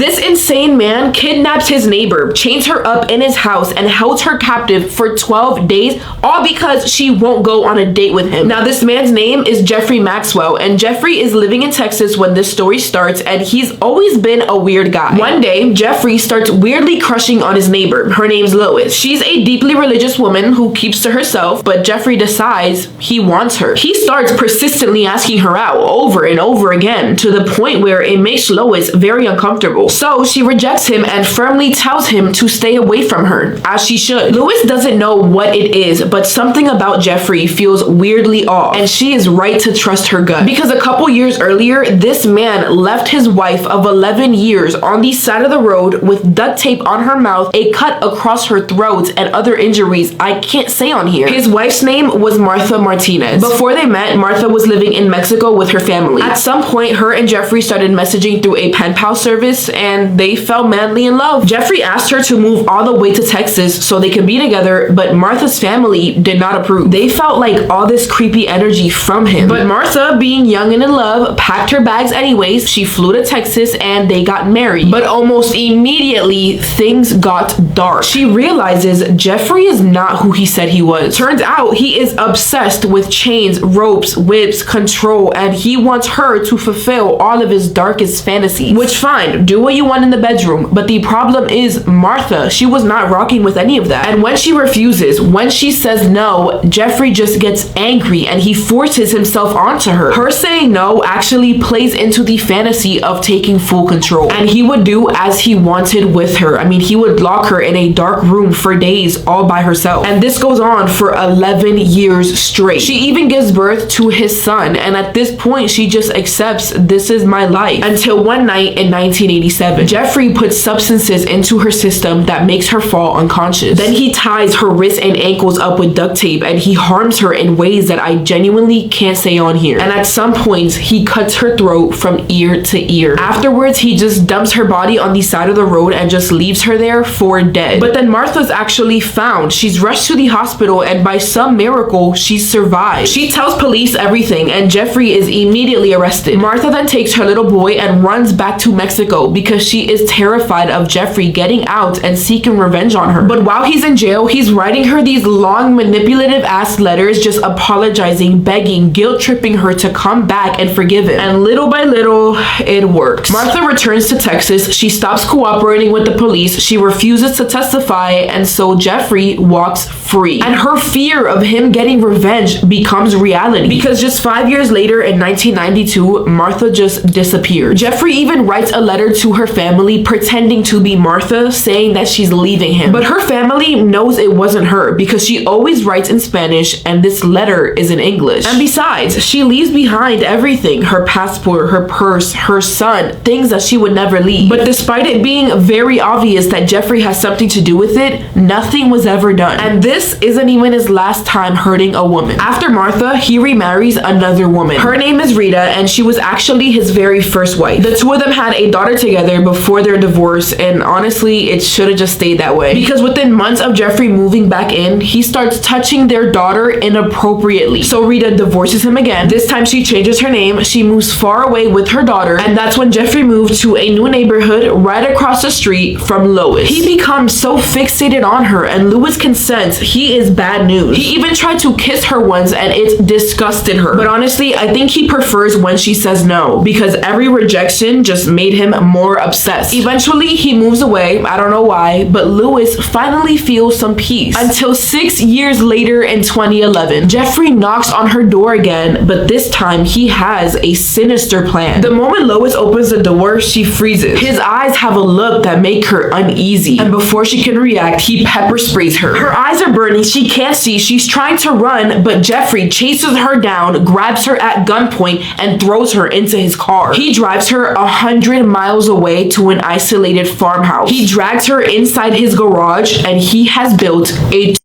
This insane man kidnaps his neighbor, chains her up in his house, and held her captive for 12 days, all because she won't go on a date with him. Now, this man's name is Jeffrey Maxwell, and Jeffrey is living in Texas when this story starts, and he's always been a weird guy. One day, Jeffrey starts weirdly crushing on his neighbor. Her name's Lois. She's a deeply religious woman who keeps to herself, but Jeffrey decides he wants her. He starts persistently asking her out over and over again, to the point where it makes Lois very uncomfortable. So she rejects him and firmly tells him to stay away from her, as she should. Lois doesn't know what it is, but something about Jeffrey feels weirdly off, and she is right to trust her gut. Because a couple years earlier, this man left his wife of 11 years on the side of the road with duct tape on her mouth, a cut across her throat, and other injuries I can't say on here. His wife's name was Martha Martinez. Before they met, Martha was living in Mexico with her family. At some point, her and Jeffrey started messaging through a pen pal service, and they fell madly in love. Jeffrey asked her to move all the way to Texas so they could be together, but Martha's family did not approve. They felt like all this creepy energy from him. But Martha, being young and in love, packed her bags anyways. She flew to Texas and they got married. But almost immediately, things got dark. She realizes Jeffrey is not who he said he was. Turns out he is obsessed with chains, ropes, whips, control, and he wants her to fulfill all of his darkest fantasies. Which, fine, do what you want in the bedroom, but the problem is Martha, she was not rocking with any of that. And when she refuses, when she says no, Jeffrey just gets angry and he forces himself onto her. Her saying no actually plays into the fantasy of taking full control, and he would do as he wanted with her. I mean, he would lock her in a dark room for days all by herself, and this goes on for 11 years straight. She even gives birth to his son, and at this point she just accepts, this is my life. Until one night in 1987, Jeffrey puts substances into her system that makes her fall unconscious. Then he ties her wrists and ankles up with duct tape, and he harms her in ways that I genuinely can't say on here. And at some points, he cuts her throat from ear to ear. Afterwards, he just dumps her body on the side of the road and just leaves her there for dead. But then Martha's actually found. She's rushed to the hospital, and by some miracle, she survived. She tells police everything, and Jeffrey is immediately arrested. Martha then takes her little boy and runs back to Mexico because she is terrified of Jeffrey getting out and seeking revenge on her. But while he's in jail, he's writing her these long, manipulative ass letters, just apologizing, begging, guilt-tripping her to come back and forgive him. And little by little, it works. Martha returns to Texas. She stops cooperating with the police. She refuses to testify, and so Jeffrey walks free. And her fear of him getting revenge becomes reality, because just 5 years later in 1992, Martha just disappeared. Jeffrey even writes a letter to her family pretending to be Martha, saying that she's leaving him. But her family knows it wasn't her because she always writes in Spanish and this letter is in English. And besides, she leaves behind everything: her passport, her purse, her son, things that she would never leave. But despite it being very obvious that Jeffrey has something to do with it, nothing was ever done. And this isn't even his last time hurting a woman. After Martha, he remarries another woman. Her name is Rita, and she was actually his very first wife. The two of them had a daughter together before their divorce, and honestly, it should have just stayed that way. Because within months of Jeffrey moving back in, he starts touching their daughter inappropriately. So Rita divorces him again. This time she changes her name. She moves far away with her daughter, and that's when Jeffrey moved to a new neighborhood right across the street from Lois. He becomes so fixated on her, and Lois can sense he is bad news. He even tried to kiss her once, and it disgusted her. But honestly, I think he prefers when she says no, because every rejection just made him more obsessed. Eventually, he moves away. I don't know why, but Lois finally feels some peace. Until 6 years later in 2011, Jeffrey knocks on her door again, but this time he has a sinister plan. The moment Lois opens the door, she freezes. His eyes have a look that make her uneasy, and before she can react, he pepper sprays her. Her eyes are burning. She can't see. She's trying to run, but Jeffrey chases her down, grabs her at gunpoint, and throws her into his car. He drives her 100 miles away to an isolated farmhouse. He drags her inside his garage, and he has built a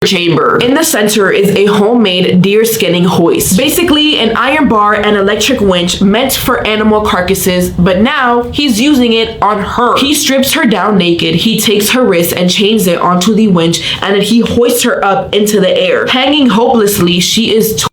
chamber. In the center is a homemade deer skinning hoist. Basically an iron bar and electric winch meant for animal carcasses, but now he's using it on her. He strips her down naked, he takes her wrist and chains it onto the winch, and then he hoists her up into the air. Hanging hopelessly, she is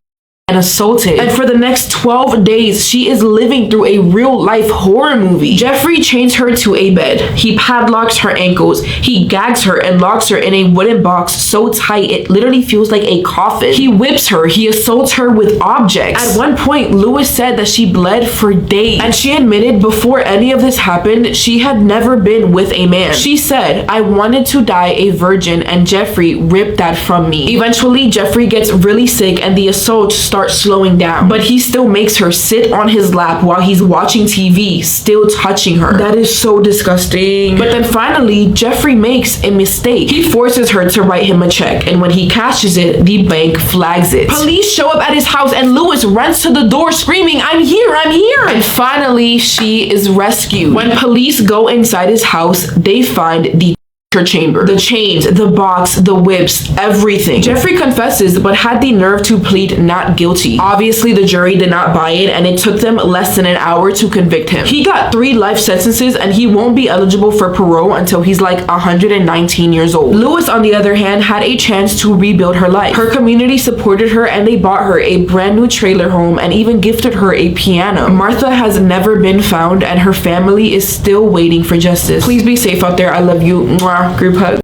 and assaulted. And for the next 12 days, she is living through a real life horror movie. Jeffrey chains her to a bed. He padlocks her ankles. He gags her and locks her in a wooden box so tight it literally feels like a coffin. He whips her. He assaults her with objects. At one point, Lewis said that she bled for days. And she admitted before any of this happened, she had never been with a man. She said, "I wanted to die a virgin and Jeffrey ripped that from me." Eventually, Jeffrey gets really sick and the assault starts slowing down, but he still makes her sit on his lap while he's watching TV, still touching her. That is so disgusting. But then finally, Jeffrey makes a mistake. He forces her to write him a check, and when he cashes it, the bank flags it. Police show up at his house and Lewis runs to the door screaming, "I'm here, I'm here!" And finally, she is rescued. When police go inside his house, they find the her chamber, the chains, the box, the whips, everything. Jeffrey confesses but had the nerve to plead not guilty. Obviously, the jury did not buy it and it took them less than an hour to convict him. He got 3 life sentences and he won't be eligible for parole until he's like 119 years old. Lewis, on the other hand, had a chance to rebuild her life. Her community supported her and they bought her a brand new trailer home and even gifted her a piano. Martha has never been found and her family is still waiting for justice. Please be safe out there. I love you. Mwah. Group hug.